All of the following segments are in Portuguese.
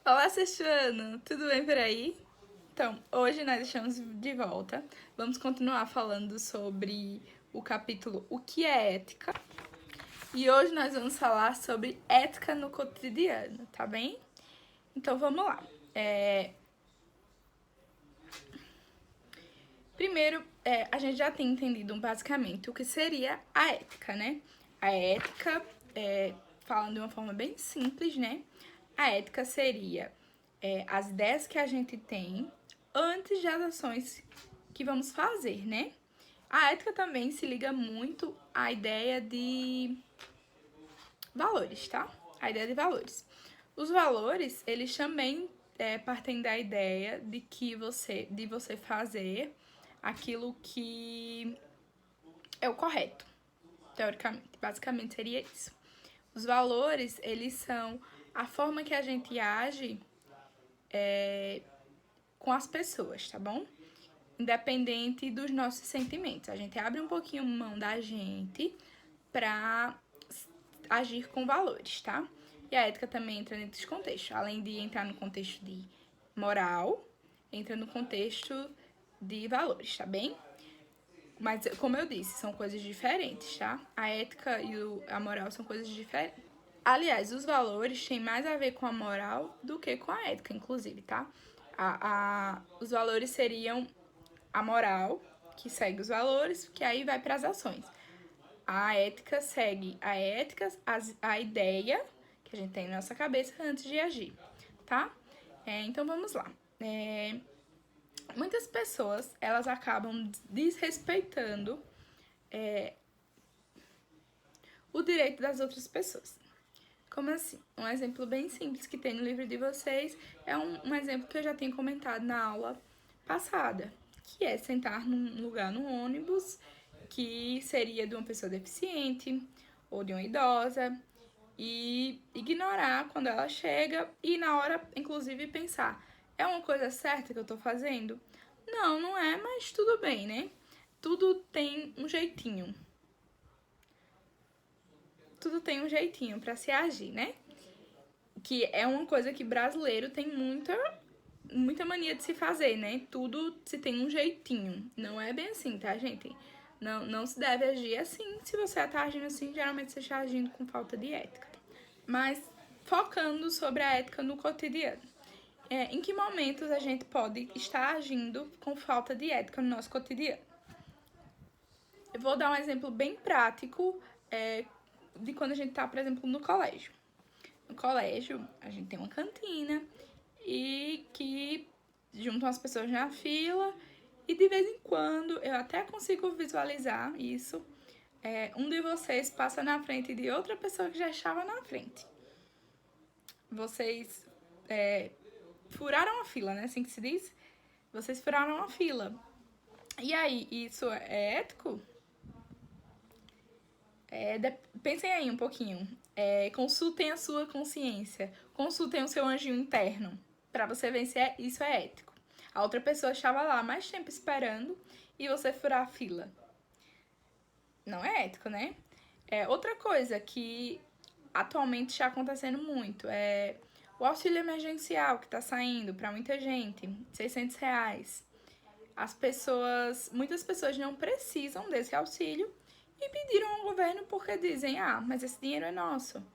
Olá, sexto ano! Tudo bem por aí? Então, hoje nós estamos de volta. Vamos continuar falando sobre o capítulo O que é ética? E hoje nós vamos falar sobre ética no cotidiano, tá bem? Então, vamos lá. Primeiro, a gente já tem entendido basicamente o que seria a ética, né? A ética, falando de uma forma bem simples, né? A ética seria as ideias que a gente tem antes das ações que vamos fazer, né? A ética também se liga muito à ideia de valores, tá? A ideia de valores. Os valores, eles também partem da ideia de você fazer aquilo que é o correto, teoricamente. Basicamente seria isso. Os valores, eles são a forma que a gente age com as pessoas, tá bom? Independente dos nossos sentimentos. A gente abre um pouquinho mão da gente pra agir com valores, tá? E a ética também entra nesse contexto. Além de entrar no contexto de moral, entra no contexto de valores, tá bem? Mas, como eu disse, são coisas diferentes, tá? A ética e a moral são coisas diferentes. Aliás, os valores têm mais a ver com a moral do que com a ética, inclusive, tá? Os valores seriam a moral, que segue os valores, que aí vai para as ações. A ética segue a ideia que a gente tem na nossa cabeça antes de agir, tá? Então vamos lá. Muitas pessoas, elas acabam desrespeitando o direito das outras pessoas. Como assim? Um exemplo bem simples que tem no livro de vocês é um exemplo que eu já tinha comentado na aula passada, que é sentar num lugar no ônibus que seria de uma pessoa deficiente ou de uma idosa e ignorar quando ela chega e na hora, inclusive, pensar: é uma coisa certa que eu tô fazendo? Não, não é, mas tudo bem, né? Tudo tem um jeitinho. Tudo tem um jeitinho pra se agir, né? Que é uma coisa que brasileiro tem muita mania de se fazer, né? Tudo se tem um jeitinho. Não é bem assim, tá, gente? Não se deve agir assim. Se você tá agindo assim, geralmente você está agindo com falta de ética. Mas focando sobre a ética no cotidiano. Em que momentos a gente pode estar agindo com falta de ética no nosso cotidiano? Eu vou dar um exemplo bem prático de quando a gente tá, por exemplo, no colégio. No colégio, a gente tem uma cantina e que juntam as pessoas na fila e de vez em quando eu até consigo visualizar isso. Um de vocês passa na frente de outra pessoa que já estava na frente. Vocês furaram a fila, né? Assim que se diz? Vocês furaram a fila. E aí, isso é ético? Pensem aí um pouquinho. Consultem a sua consciência. Consultem o seu anjinho interno. Pra você ver se isso é ético. A outra pessoa estava lá mais tempo esperando e você furar a fila. Não é ético, né? Outra coisa que atualmente está acontecendo muito é o auxílio emergencial que está saindo para muita gente, R$ 600. Muitas pessoas não precisam desse auxílio e pediram ao governo porque dizem: ah, mas esse dinheiro é nosso.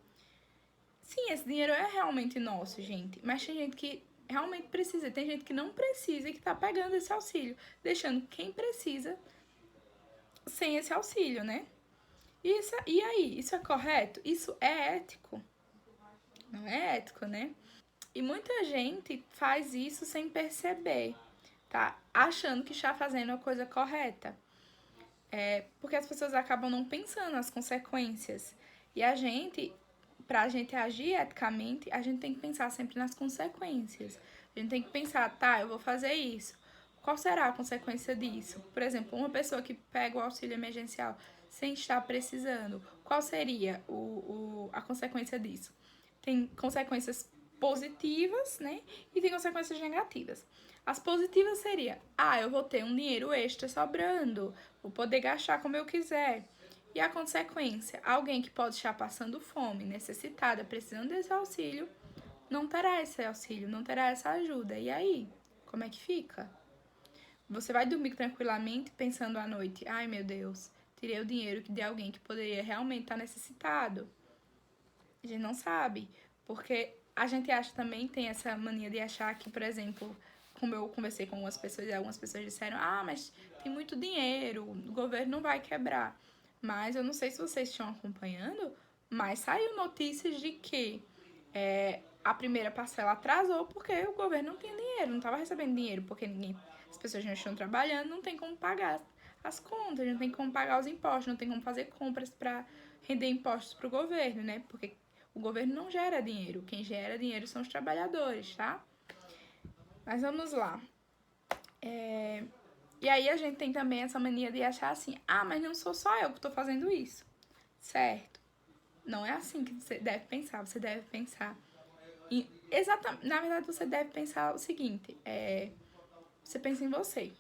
Sim, esse dinheiro é realmente nosso, gente, mas tem gente que realmente precisa, tem gente que não precisa e que tá pegando esse auxílio, deixando quem precisa sem esse auxílio, né? E aí, isso é correto? Isso é ético? Não é ético, né? E muita gente faz isso sem perceber, tá? Achando que está fazendo a coisa correta. Porque as pessoas acabam não pensando nas consequências. E pra gente agir eticamente, a gente tem que pensar sempre nas consequências. A gente tem que pensar: tá, eu vou fazer isso. Qual será a consequência disso? Por exemplo, uma pessoa que pega o auxílio emergencial sem estar precisando, qual seria a consequência disso? Tem consequências positivas, né? E tem consequências negativas. As positivas seria: ah, eu vou ter um dinheiro extra sobrando, vou poder gastar como eu quiser. E a consequência: alguém que pode estar passando fome, necessitada, precisando desse auxílio, não terá esse auxílio, não terá essa ajuda. E aí, como é que fica? Você vai dormir tranquilamente pensando à noite, ai meu Deus, tirei o dinheiro de alguém que poderia realmente estar necessitado. A gente não sabe, porque a gente acha também, tem essa mania de achar que, por exemplo, como eu conversei com algumas pessoas e algumas pessoas disseram, mas tem muito dinheiro, o governo não vai quebrar. Mas eu não sei se vocês estão acompanhando, mas saiu notícias de que a primeira parcela atrasou porque o governo não tinha dinheiro, não estava recebendo dinheiro, porque as pessoas não estão trabalhando, não tem como pagar as contas, não tem como pagar os impostos, não tem como fazer compras para render impostos para o governo, né? Porque o governo não gera dinheiro, quem gera dinheiro são os trabalhadores, tá? Mas vamos lá. E aí a gente tem também essa mania de achar assim, mas não sou só eu que estou fazendo isso, certo? Não é assim que você deve pensar, você deve pensar exatamente, na verdade você deve pensar o seguinte, você pensa em você,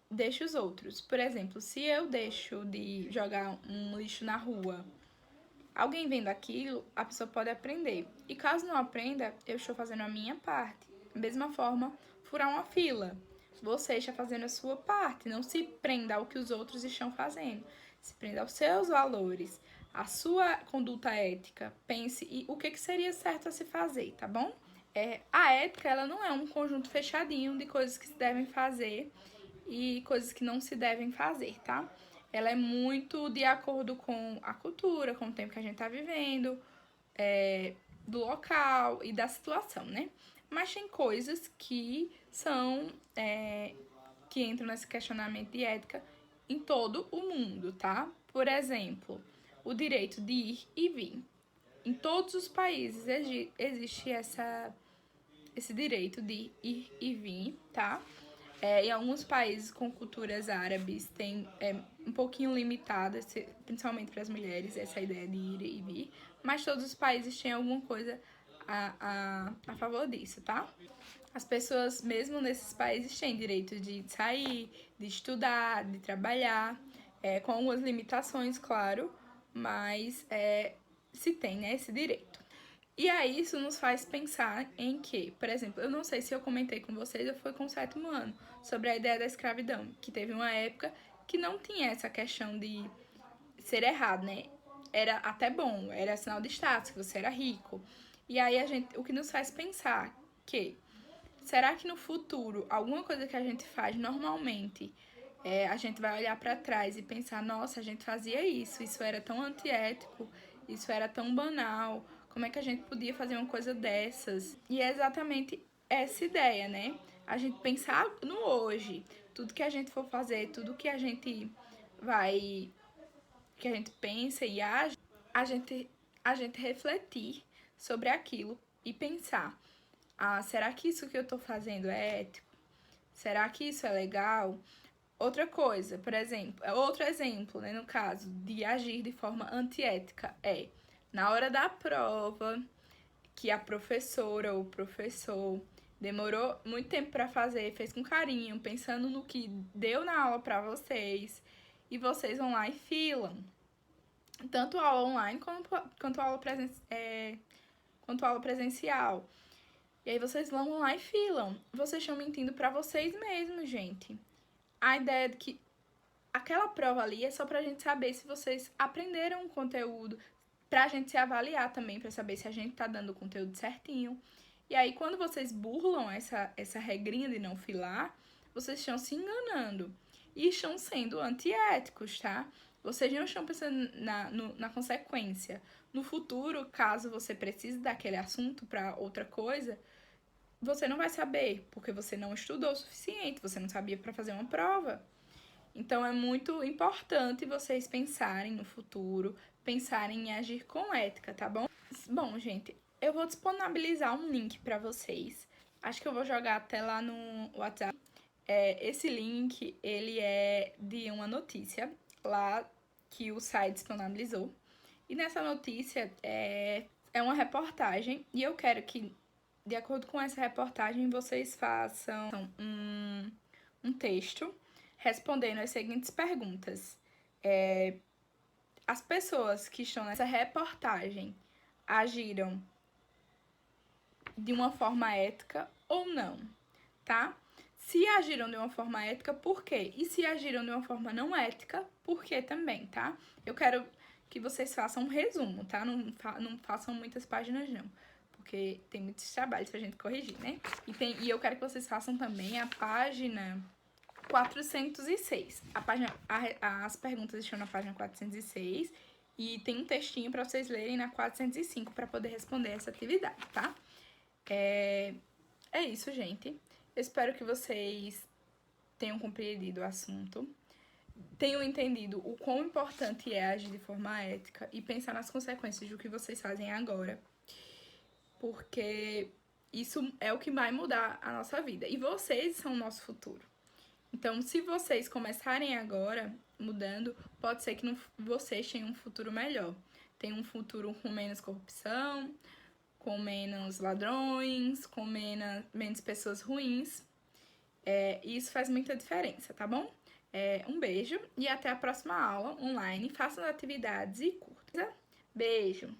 deixa os outros. Por exemplo, se eu deixo de jogar um lixo na rua, alguém vendo aquilo, a pessoa pode aprender. E caso não aprenda, eu estou fazendo a minha parte. Da mesma forma, furar uma fila. Você está fazendo a sua parte. Não se prenda ao que os outros estão fazendo. Se prenda aos seus valores, à sua conduta ética. Pense e o que seria certo a se fazer, tá bom? A ética, ela não é um conjunto fechadinho de coisas que se devem fazer e coisas que não se devem fazer, tá? Ela é muito de acordo com a cultura, com o tempo que a gente tá vivendo, do local e da situação, né? Mas tem coisas que são, que entram nesse questionamento de ética em todo o mundo, tá? Por exemplo, o direito de ir e vir. Em todos os países existe esse direito de ir e vir, tá? Em alguns países com culturas árabes tem um pouquinho limitada, principalmente para as mulheres, essa ideia de ir e vir, mas todos os países têm alguma coisa a favor disso, tá? As pessoas, mesmo nesses países, têm direito de sair, de estudar, de trabalhar, com algumas limitações, claro, mas se tem, né, esse direito. E aí isso nos faz pensar em que, por exemplo, eu não sei se eu comentei com vocês ou foi com o sétimo ano, sobre a ideia da escravidão, que teve uma época que não tinha essa questão de ser errado, né? Era até bom, era sinal de status, que você era rico. E aí o que nos faz pensar que, será que no futuro, alguma coisa que a gente faz normalmente, a gente vai olhar para trás e pensar, nossa, a gente fazia isso era tão antiético, isso era tão banal, como é que a gente podia fazer uma coisa dessas? E é exatamente essa ideia, né? A gente pensar no hoje, tudo que a gente for fazer, tudo que a gente que a gente pensa e age, a gente, a gente refletir sobre aquilo e pensar, será que isso que eu tô fazendo é ético? Será que isso é legal? Outra coisa, por exemplo, outro exemplo, né, no caso de agir de forma antiética na hora da prova, que a professora ou o professor demorou muito tempo para fazer, fez com carinho, pensando no que deu na aula para vocês, e vocês vão lá e filam. Tanto aula online quanto aula presencial. E aí vocês vão lá e filam. Vocês estão mentindo para vocês mesmos, gente. A ideia de que aquela prova ali é só pra gente saber se vocês aprenderam o conteúdo, pra gente se avaliar também, pra saber se a gente tá dando o conteúdo certinho. E aí, quando vocês burlam essa regrinha de não filar, vocês estão se enganando e estão sendo antiéticos, tá? Vocês não estão pensando na consequência. No futuro, caso você precise daquele assunto para outra coisa, você não vai saber, porque você não estudou o suficiente, você não sabia para fazer uma prova. Então é muito importante vocês pensarem no futuro, pensarem em agir com ética, tá bom? Bom, gente, eu vou disponibilizar um link para vocês. Acho que eu vou jogar até lá no WhatsApp. Esse link, ele é de uma notícia lá que o site disponibilizou. E nessa notícia é uma reportagem e eu quero que, de acordo com essa reportagem, vocês façam um texto respondendo as seguintes perguntas. As pessoas que estão nessa reportagem agiram de uma forma ética ou não, tá? Se agiram de uma forma ética, por quê? E se agiram de uma forma não ética, por quê também, tá? Eu quero que vocês façam um resumo, tá? Não façam muitas páginas, não. Porque tem muitos trabalhos pra gente corrigir, né? E eu quero que vocês façam também a página 406. As perguntas estão na página 406 e tem um textinho para vocês lerem na 405 para poder responder essa atividade, tá? É isso, gente. Eu espero que vocês tenham compreendido o assunto, tenham entendido o quão importante é agir de forma ética e pensar nas consequências do que vocês fazem agora, porque isso é o que vai mudar a nossa vida. E vocês são o nosso futuro. Então, se vocês começarem agora mudando, pode ser que vocês tenham um futuro melhor. Tenham um futuro com menos corrupção, com menos ladrões, com menos pessoas ruins. E isso faz muita diferença, tá bom? Um beijo e até a próxima aula online. Façam atividades e curtas. Beijo!